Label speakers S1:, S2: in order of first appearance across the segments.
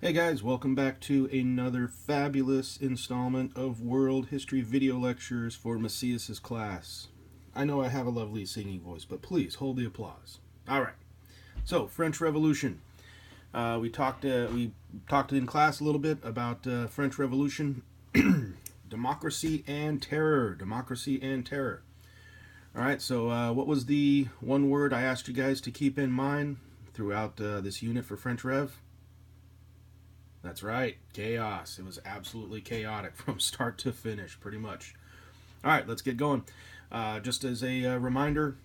S1: Hey guys, welcome back to another fabulous installment of World History video lectures for Macias' class. I know I have a lovely singing voice, but please hold the applause. All right. So, French Revolution. We talked in class a little bit about French Revolution, democracy and terror. Democracy and terror. All right. So, what was the one word I asked you guys to keep in mind throughout this unit for French Rev? That's right, chaos. It was absolutely chaotic from start to finish, pretty much. All right, let's get going. Just as a reminder,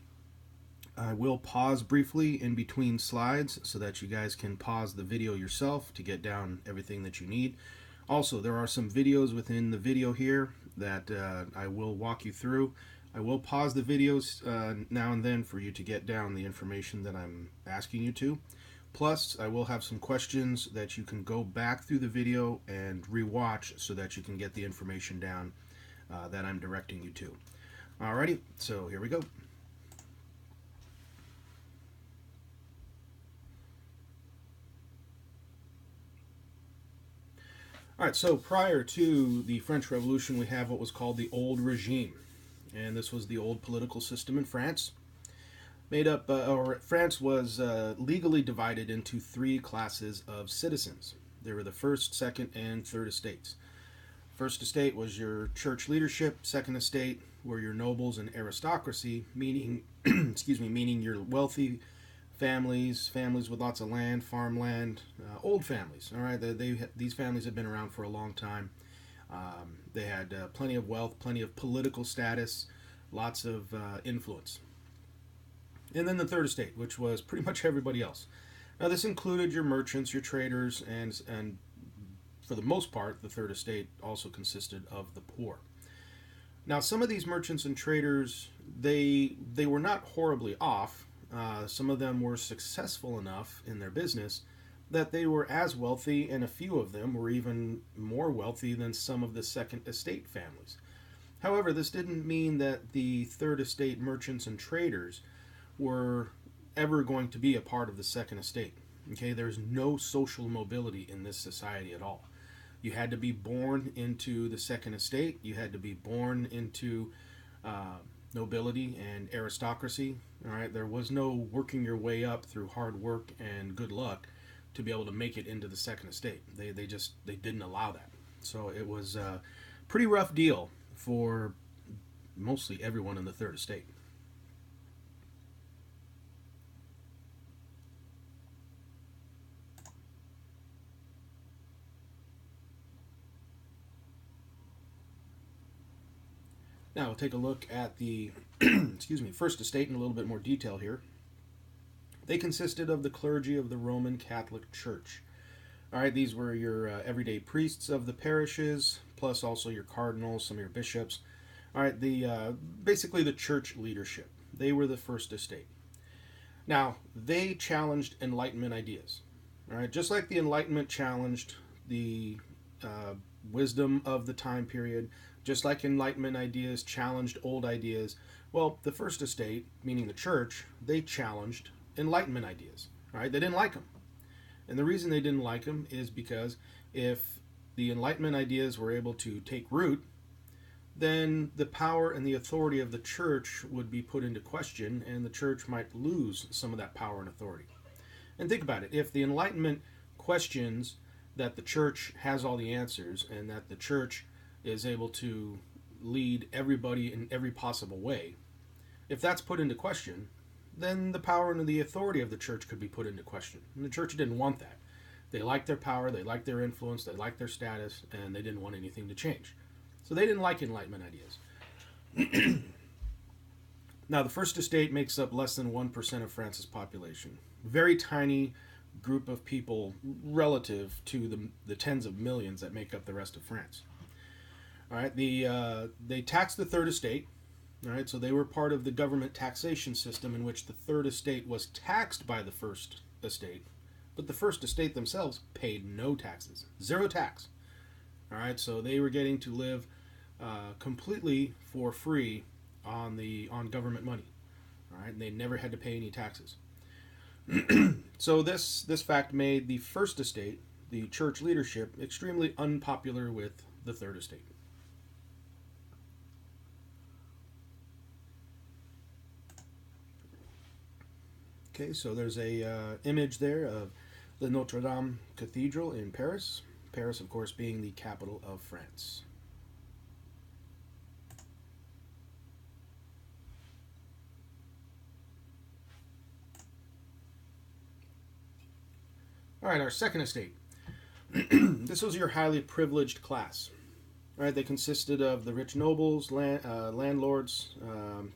S1: I will pause briefly in between slides so that you guys can pause the video yourself to get down everything that you need. Also, there are some videos within the video here that I will walk you through. I will pause the videos now and then for you to get down the information that I'm asking you to. Plus, I will have some questions that you can go back through the video and rewatch so that you can get the information down that I'm directing you to. Alrighty, so here we go. Alright, so prior to the French Revolution, we have what was called the Old Regime. And this was the old political system in France. France was legally divided into three classes of citizens. There were the first, second, and third estates. First estate was your church leadership. Second estate were your nobles and aristocracy, meaning, meaning your wealthy families with lots of land, farmland, old families. All right, these families had been around for a long time. They had plenty of wealth, plenty of political status, lots of influence. And then the third estate, which was pretty much everybody else. Now, this included your merchants, your traders, and for the most part, the third estate also consisted of the poor. Now, some of these merchants and traders, they were not horribly off. Some of them were successful enough in their business that they were as wealthy, and a few of them were even more wealthy than some of the second estate families. However, this didn't mean that the third estate merchants and traders were ever going to be a part of the second estate. Okay, there's no social mobility in this society at all. You had to be born into the second estate. You had to be born into nobility and aristocracy. All right, there was no working your way up through hard work and good luck to be able to make it into the second estate. They didn't allow that. So it was a pretty rough deal for mostly everyone in the third estate. Now we'll take a look at the first estate in a little bit more detail here. They consisted of the clergy of the Roman Catholic Church. All right, these were your everyday priests of the parishes, plus also your cardinals, some of your bishops. All right, basically the church leadership. They were the first estate. Now, they challenged Enlightenment ideas. All right, just like the Enlightenment challenged the wisdom of the time period, just like Enlightenment ideas challenged old ideas, well, the first estate, meaning the church, they challenged Enlightenment ideas. All right, they didn't like them. And the reason they didn't like them is because if the Enlightenment ideas were able to take root, then the power and the authority of the church would be put into question, and the church might lose some of that power and authority. And think about it. If the Enlightenment questions that the church has all the answers and that the church is able to lead everybody in every possible way, if that's put into question, then the power and the authority of the church could be put into question. And the church didn't want that. They liked their power, they liked their influence, they liked their status, and they didn't want anything to change. So they didn't like Enlightenment ideas. Now, the First Estate makes up less than 1% of France's population. Very tiny group of people relative to the tens of millions that make up the rest of France. All right, they taxed the Third Estate. All right, so they were part of the government taxation system in which the Third Estate was taxed by the First Estate, but the First Estate themselves paid no taxes, zero tax. All right, so they were getting to live completely for free on government money. All right, and they never had to pay any taxes. So this fact made the First Estate the church leadership, extremely unpopular with the Third Estate. Okay, so there's a image there of the Notre Dame Cathedral in Paris. Paris, of course, being the capital of France. All right, our second estate. This was your highly privileged class. All right, they consisted of the rich nobles, landlords,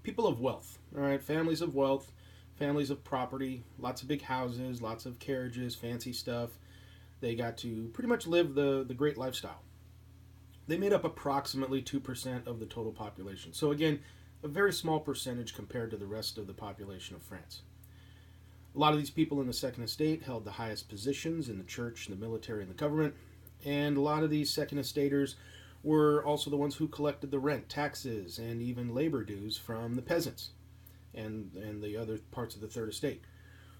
S1: people of wealth. All right, families of wealth, families of property, lots of big houses, lots of carriages, fancy stuff. They got to pretty much live the great lifestyle. They made up approximately 2% of the total population. So again, a very small percentage compared to the rest of the population of France. A lot of these people in the Second Estate held the highest positions in the church, the military, and the government. And a lot of these Second Estaters were also the ones who collected the rent, taxes, and even labor dues from the peasants and the other parts of the Third Estate.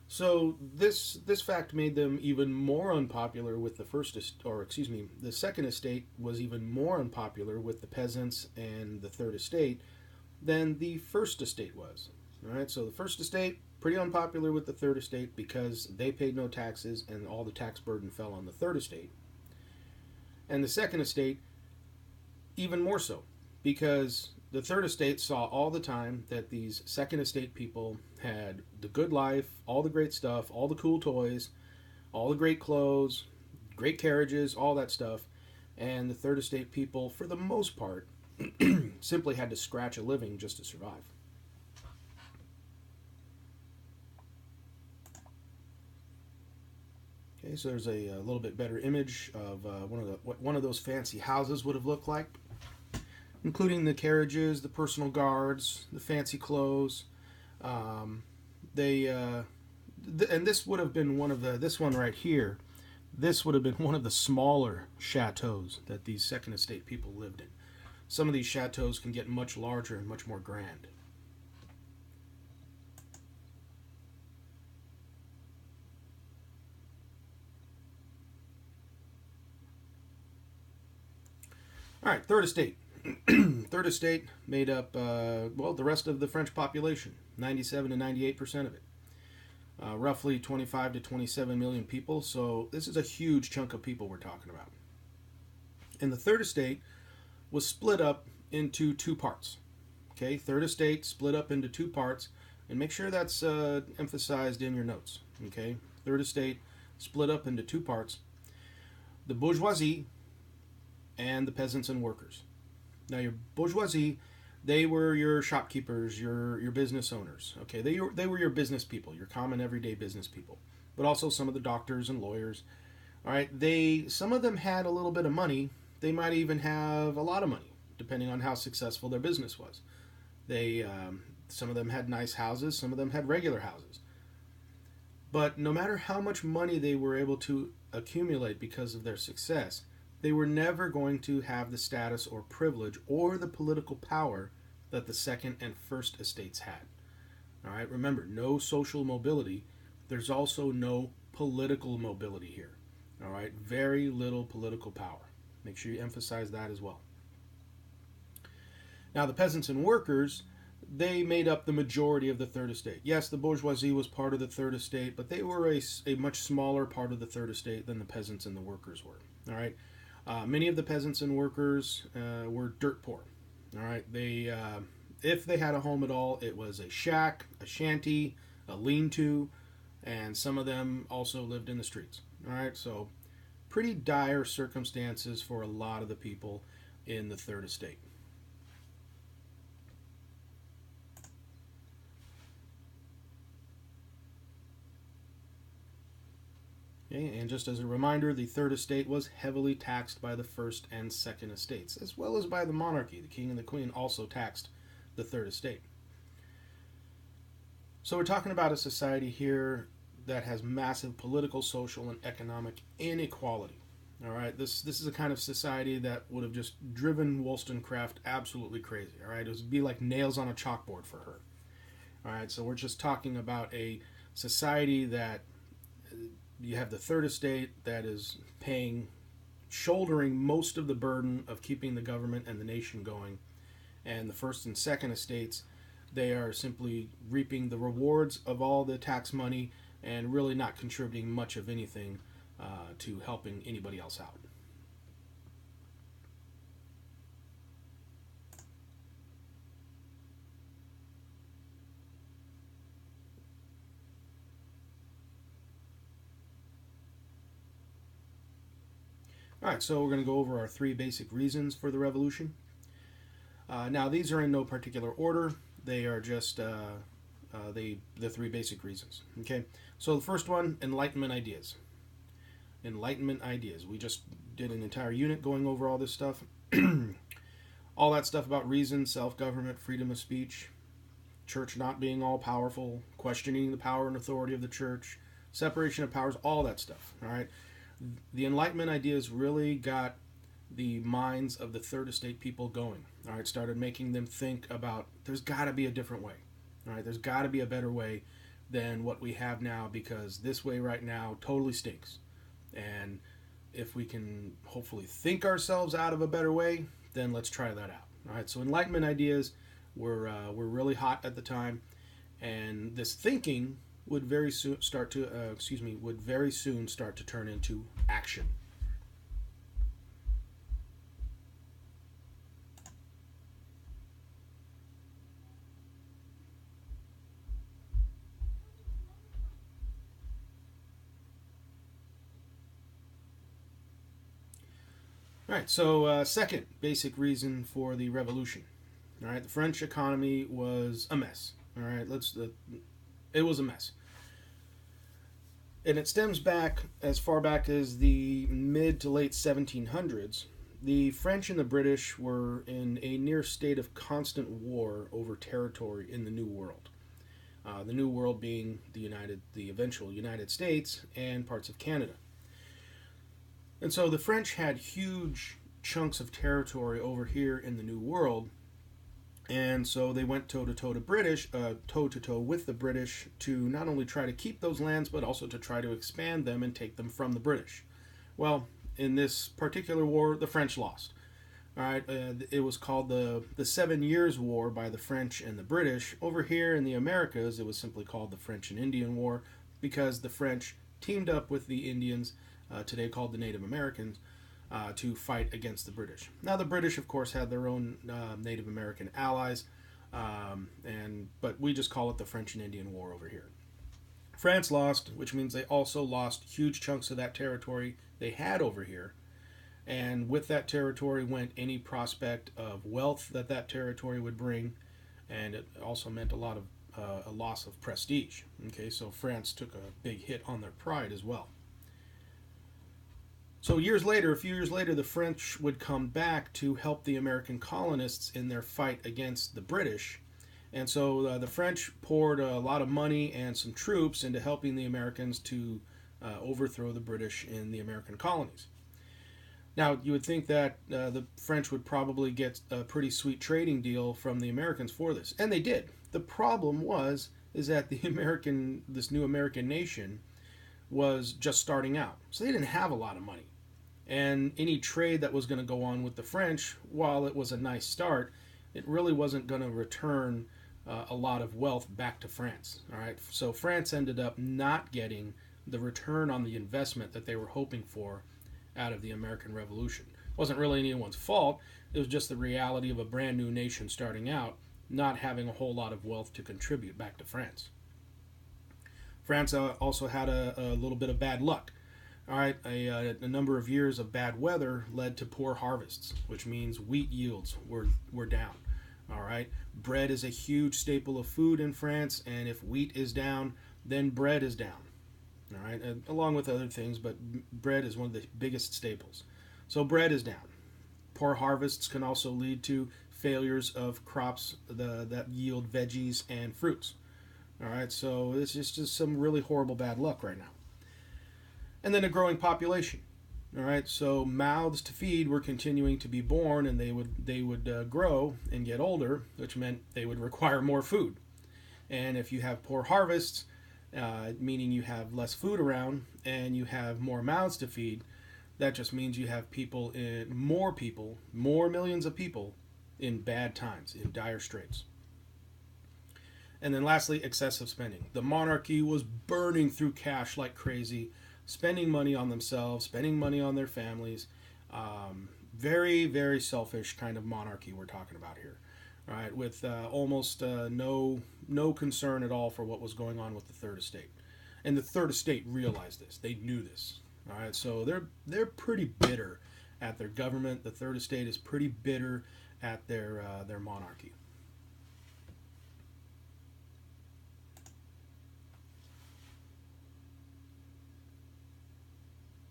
S1: So this fact made them even more unpopular with the Second Estate was even more unpopular with the peasants and the Third Estate than the First Estate was. All right, so the First Estate pretty unpopular with the Third Estate because they paid no taxes and all the tax burden fell on the Third Estate. And the Second Estate even more so because the Third Estate saw all the time that these Second Estate people had the good life, all the great stuff, all the cool toys, all the great clothes, great carriages, all that stuff. And the Third Estate people, for the most part, simply had to scratch a living just to survive. Okay, so there's a little bit better image of what one of those fancy houses would have looked like, including the carriages, the personal guards, the fancy clothes. And this would have been this one right here. This would have been one of the smaller chateaus that these Second Estate people lived in. Some of these chateaus can get much larger and much more grand. All right, Third Estate. Third Estate made up, the rest of the French population, 97 to 98% of it. Roughly 25 to 27 million people, so this is a huge chunk of people we're talking about. And the Third Estate was split up into two parts. Okay, Third Estate split up into two parts, and make sure that's emphasized in your notes. Okay, Third Estate split up into two parts. The bourgeoisie and the peasants and workers. Now, your bourgeoisie, they were your shopkeepers, your business owners. Okay, they were your business people, your common everyday business people, but also some of the doctors and lawyers. All right, some of them had a little bit of money. They might even have a lot of money, depending on how successful their business was. Some of them had nice houses, some of them had regular houses. But no matter how much money they were able to accumulate because of their success, they were never going to have the status or privilege or the political power that the Second and First Estates had. All right, remember, no social mobility. There's also no political mobility here. All right, very little political power. Make sure you emphasize that as well. Now, the peasants and workers, they made up the majority of the Third Estate. Yes, the bourgeoisie was part of the Third Estate, but they were a much smaller part of the Third Estate than the peasants and the workers were. All right. Many of the peasants and workers were dirt poor. All right, if they had a home at all, it was a shack, a shanty, a lean-to, and some of them also lived in the streets. All right, so pretty dire circumstances for a lot of the people in the Third Estate. Okay, and just as a reminder, the Third Estate was heavily taxed by the First and Second Estates, as well as by the monarchy. The king and the queen also taxed the Third Estate. So we're talking about a society here that has massive political, social, and economic inequality. All right, this is a kind of society that would have just driven Wollstonecraft absolutely crazy. All right, it would be like nails on a chalkboard for her. All right, so we're just talking about a society that you have the third estate that is shouldering most of the burden of keeping the government and the nation going. And the first and second estates, they are simply reaping the rewards of all the tax money and really not contributing much of anything to helping anybody else out. All right, so we're going to go over our three basic reasons for the revolution. Now, these are in no particular order. They are just the three basic reasons. Okay, so the first one, Enlightenment ideas. Enlightenment ideas. We just did an entire unit going over all this stuff. All that stuff about reason, self-government, freedom of speech, church not being all-powerful, questioning the power and authority of the church, separation of powers, all that stuff. All right. The Enlightenment ideas really got the minds of the Third Estate people going. All right, started making them think about there's got to be a different way. All right, there's got to be a better way than what we have now, because this way right now totally stinks. And if we can hopefully think ourselves out of a better way, then let's try that out. All right, so Enlightenment ideas were really hot at the time, and this thinking would very soon start to turn into action. All right, so second basic reason for the revolution. All right, the French economy was a mess. All right, it was a mess. And it stems back as far back as the mid to late 1700s. The French and the British were in a near state of constant war over territory in the New World. The New World being the eventual United States and parts of Canada. And so the French had huge chunks of territory over here in the New World, and so they went toe to toe with the British to not only try to keep those lands, but also to try to expand them and take them from the British. Well, in this particular war, the French lost. All right, it was called the 7 Years' War by the French and the British. Over here in the Americas, it was simply called the French and Indian War, because the French teamed up with the Indians, today called the Native Americans, to fight against the British. Now, the British, of course, had their own Native American allies, but we just call it the French and Indian War over here. France lost, which means they also lost huge chunks of that territory they had over here. And with that territory went any prospect of wealth that territory would bring, and it also meant a loss of prestige. Okay, so France took a big hit on their pride as well. So a few years later, the French would come back to help the American colonists in their fight against the British. And so the French poured a lot of money and some troops into helping the Americans to overthrow the British in the American colonies. Now, you would think that the French would probably get a pretty sweet trading deal from the Americans for this. And they did. The problem is that this new American nation was just starting out. So they didn't have a lot of money. And any trade that was going to go on with the French, while it was a nice start, it really wasn't going to return a lot of wealth back to France. All right, so France ended up not getting the return on the investment that they were hoping for out of the American Revolution. It wasn't really anyone's fault. It was just the reality of a brand new nation starting out, not having a whole lot of wealth to contribute back to France. France also had a little bit of bad luck. All right, a number of years of bad weather led to poor harvests, which means wheat yields were down. All right, bread is a huge staple of food in France, and if wheat is down, then bread is down. All right, along with other things, but bread is one of the biggest staples. So bread is down. Poor harvests can also lead to failures of crops that yield veggies and fruits. All right, so it's just some really horrible bad luck right now. And then a growing population. All right, so mouths to feed were continuing to be born, and they would grow and get older, which meant they would require more food. And if you have poor harvests, meaning you have less food around and you have more mouths to feed. That just means you have more millions of people in bad times, in dire straits. And then lastly, excessive spending. The monarchy was burning through cash like crazy, spending money on themselves, spending money on their families. Very, very selfish kind of monarchy we're talking about here. All right, with almost no concern at all for what was going on with the Third Estate. And the Third Estate realized this. They knew this. All right, so they're pretty bitter at their government. The Third Estate is pretty bitter at their monarchy.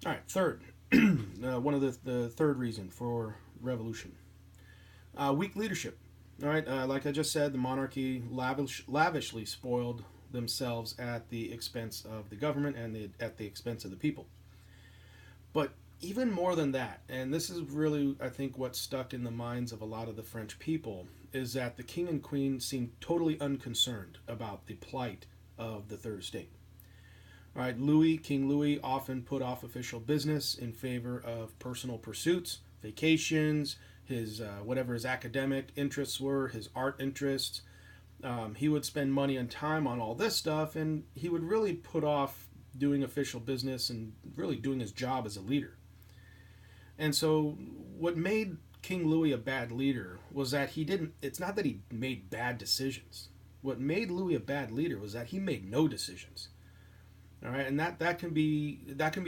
S1: All right, third, one of the third reason for revolution, weak leadership. All right, like I just said, the monarchy lavishly spoiled themselves at the expense of the government and at the expense of the people. But even more than that, and this is really, I think, what stuck in the minds of a lot of the French people, is that the king and queen seemed totally unconcerned about the plight of the Third Estate. All right, King Louis often put off official business in favor of personal pursuits, vacations, his whatever his academic interests were, his art interests. He would spend money and time on all this stuff, and he would really put off doing official business and really doing his job as a leader. And so what made King Louis a bad leader was that it's not that he made bad decisions. What made Louis a bad leader was that he made no decisions. All right, and that can be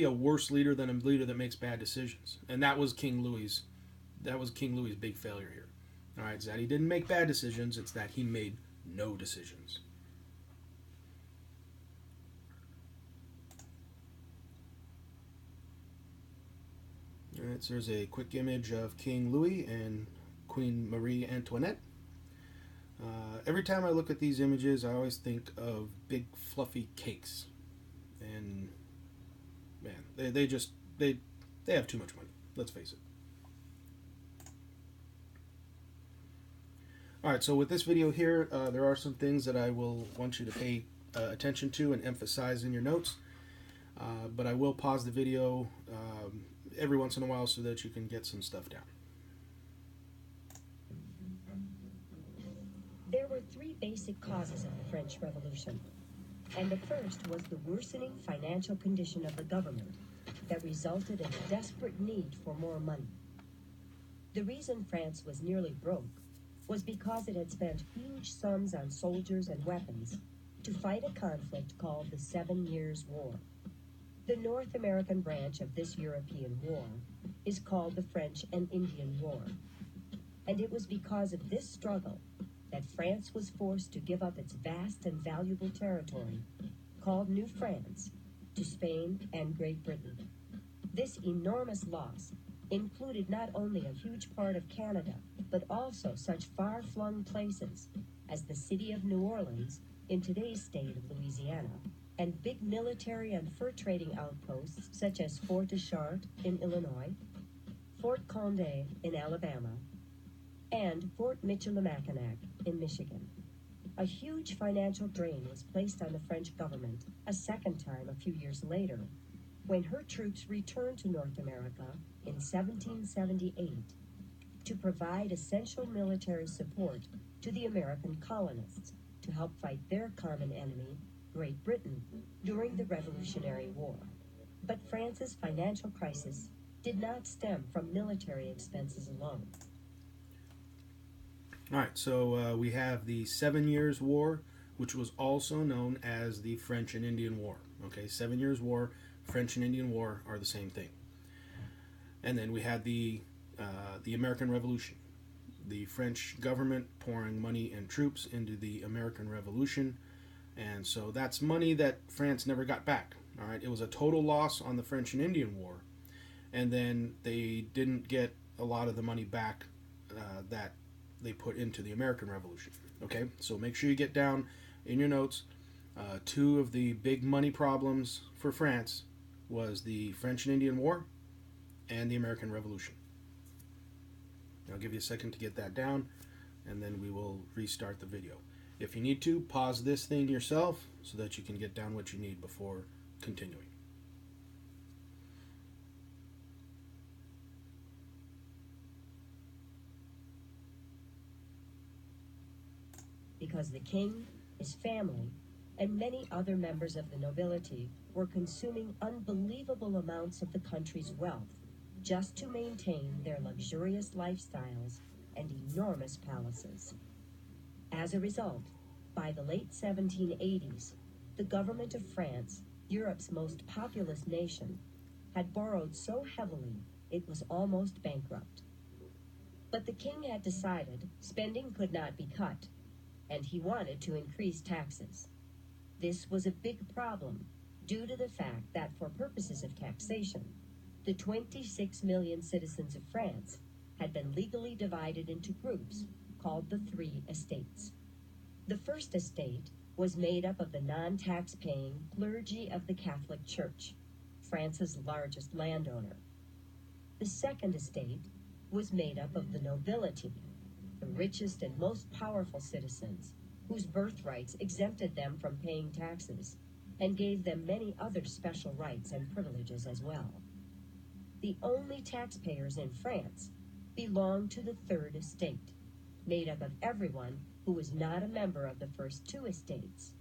S1: a worse leader than a leader that makes bad decisions. And that was King Louis's big failure here. All right, it's that he didn't make bad decisions, it's that he made no decisions. All right, so there's a quick image of King Louis and Queen Marie Antoinette. Every time I look at these images, I always think of big fluffy cakes. And man, they have too much money. Let's face it. All right, so with this video here, there are some things that I will want you to pay attention to and emphasize in your notes. But I will pause the video every once in a while so that you can get some stuff down.
S2: There were three basic causes of the French Revolution. And the first was the worsening financial condition of the government that resulted in a desperate need for more money. The reason France was nearly broke was because it had spent huge sums on soldiers and weapons to fight a conflict called the 7 Years' War. The North American branch of this European war is called the French and Indian War. And it was because of this struggle that France was forced to give up its vast and valuable territory, called New France, to Spain and Great Britain. This enormous loss included not only a huge part of Canada, but also such far-flung places as the city of New Orleans in today's state of Louisiana, and big military and fur trading outposts such as Fort de Chartres in Illinois, Fort Condé in Alabama, and Fort Michilimackinac in Michigan. A huge financial drain was placed on the French government a second time a few years later, when her troops returned to North America in 1778 to provide essential military support to the American colonists to help fight their common enemy, Great Britain, during the Revolutionary War. But France's financial crisis did not stem from military expenses alone.
S1: All right, so we have the 7 Years' War, which was also known as the French and Indian War. Okay, 7 Years' War, French and Indian War are the same thing. And then we had the American Revolution, the French government pouring money and troops into the American Revolution, and so that's money that France never got back. All right, it was a total loss on the French and Indian War, and then they didn't get a lot of the money back that they put into the American Revolution. Okay, so make sure you get down in your notes. Two of the big money problems for France was the French and Indian War and the American Revolution. I'll give you a second to get that down, and then we will restart the video. If you need to, pause this thing yourself so that you can get down what you need before continuing.
S2: Because the king, his family, and many other members of the nobility were consuming unbelievable amounts of the country's wealth just to maintain their luxurious lifestyles and enormous palaces. As a result, by the late 1780s, the government of France, Europe's most populous nation, had borrowed so heavily it was almost bankrupt. But the king had decided spending could not be cut, and he wanted to increase taxes. This was a big problem due to the fact that for purposes of taxation, the 26 million citizens of France had been legally divided into groups called the Three Estates. The first estate was made up of the non-tax-paying clergy of the Catholic Church, France's largest landowner. The second estate was made up of the nobility, the richest and most powerful citizens, whose birthrights exempted them from paying taxes and gave them many other special rights and privileges as well. The only taxpayers in France belonged to the third estate, made up of everyone who was not a member of the first two estates,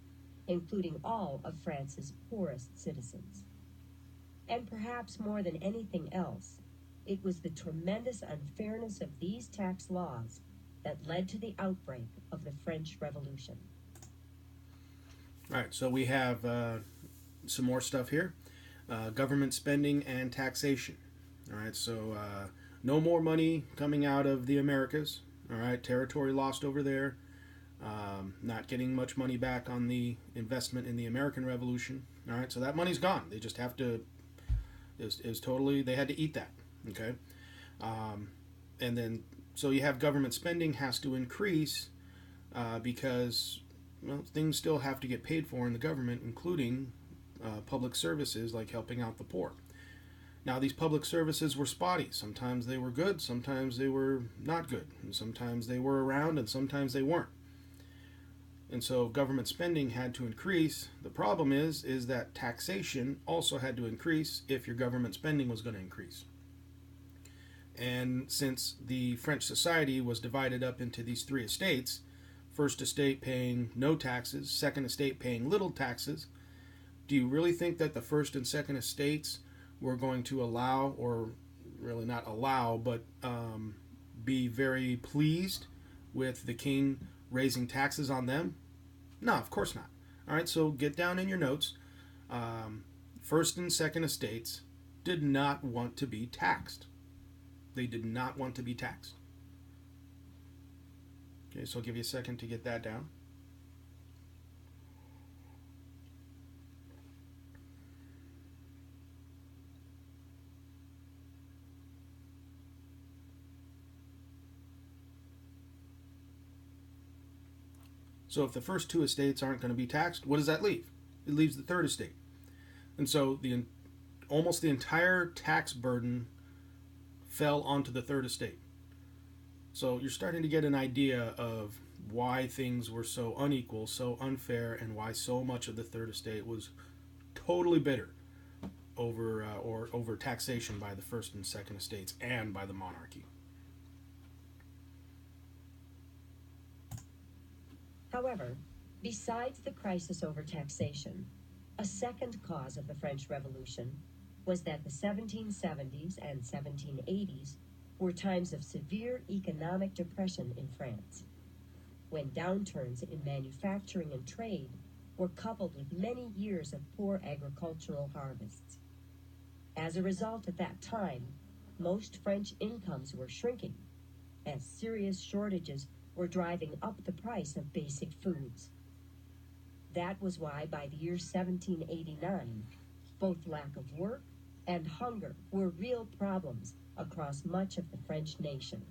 S2: including all of France's poorest citizens. And perhaps more than anything else, it was the tremendous unfairness of these tax laws that led to the outbreak of the French Revolution.
S1: All right, so we have some more stuff here. Government spending and taxation. All right, so no more money coming out of the Americas. All right, territory lost over there. Not getting much money back on the investment in the American Revolution. All right, so that money's gone. They just have to, is totally, they had to eat that. Okay, and then so you have government spending has to increase because well, things still have to get paid for in the government, including public services like helping out the poor. Now, these public services were spotty. Sometimes they were good, sometimes they were not good, and sometimes they were around, and sometimes they weren't. And so government spending had to increase. The problem is that taxation also had to increase if your government spending was going to increase. And since the French society was divided up into these three estates, first estate paying no taxes, second estate paying little taxes, do you really think that the first and second estates were going to allow, or really not allow, but be very pleased with the king raising taxes on them? No, of course not. All right, so get down in your notes. First and second estates did not want to be taxed. They did not want to be taxed. Okay, so I'll give you a second to get that down. So if the first two estates aren't going to be taxed, what does that leave? It leaves the third estate. And so almost the entire tax burden fell onto the third estate. So you're starting to get an idea of why things were so unequal, so unfair, and why so much of the third estate was totally bitter over taxation by the first and second estates and by the monarchy.
S2: However, besides the crisis over taxation, a second cause of the French Revolution was that the 1770s and 1780s were times of severe economic depression in France, when downturns in manufacturing and trade were coupled with many years of poor agricultural harvests. As a result, at that time, most French incomes were shrinking, as serious shortages were driving up the price of basic foods. That was why by the year 1789, both lack of work and hunger were real problems across much of the French nation.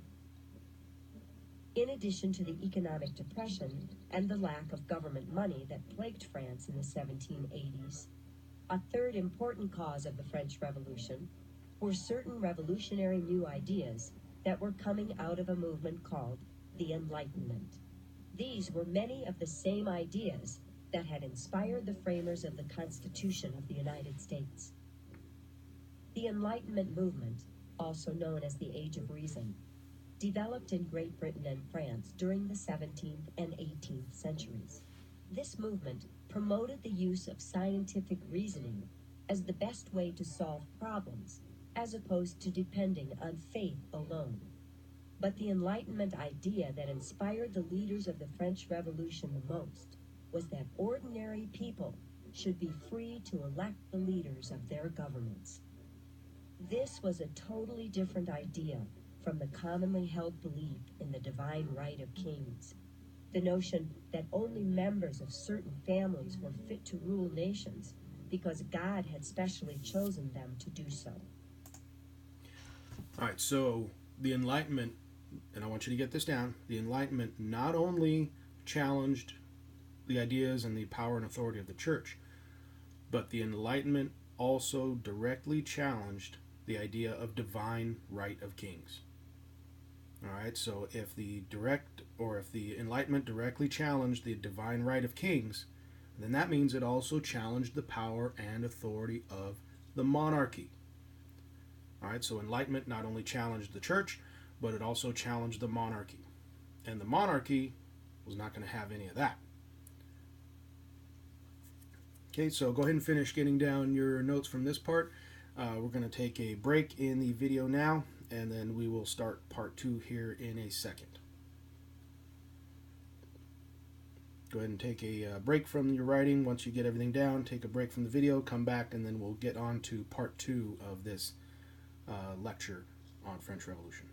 S2: In addition to the economic depression and the lack of government money that plagued France in the 1780s, a third important cause of the French Revolution were certain revolutionary new ideas that were coming out of a movement called the Enlightenment. These were many of the same ideas that had inspired the framers of the Constitution of the United States. The Enlightenment movement, also known as the Age of Reason, developed in Great Britain and France during the 17th and 18th centuries. This movement promoted the use of scientific reasoning as the best way to solve problems, as opposed to depending on faith alone. But the Enlightenment idea that inspired the leaders of the French Revolution the most was that ordinary people should be free to elect the leaders of their governments. This was a totally different idea from the commonly held belief in the divine right of kings, the notion that only members of certain families were fit to rule nations because God had specially chosen them to do so.
S1: All right, so the Enlightenment, and I want you to get this down, the Enlightenment not only challenged the ideas and the power and authority of the church, but the Enlightenment also directly challenged the idea of divine right of kings. All right, so if the Enlightenment directly challenged the divine right of kings, then that means it also challenged the power and authority of the monarchy. All right, so Enlightenment not only challenged the church, but it also challenged the monarchy. And the monarchy was not going to have any of that. Okay, so go ahead and finish getting down your notes from this part. We're going to take a break in the video now, and then we will start part 2 here in a second. Go ahead and take a break from your writing. Once you get everything down, take a break from the video, come back, and then we'll get on to part 2 of this lecture on French Revolution.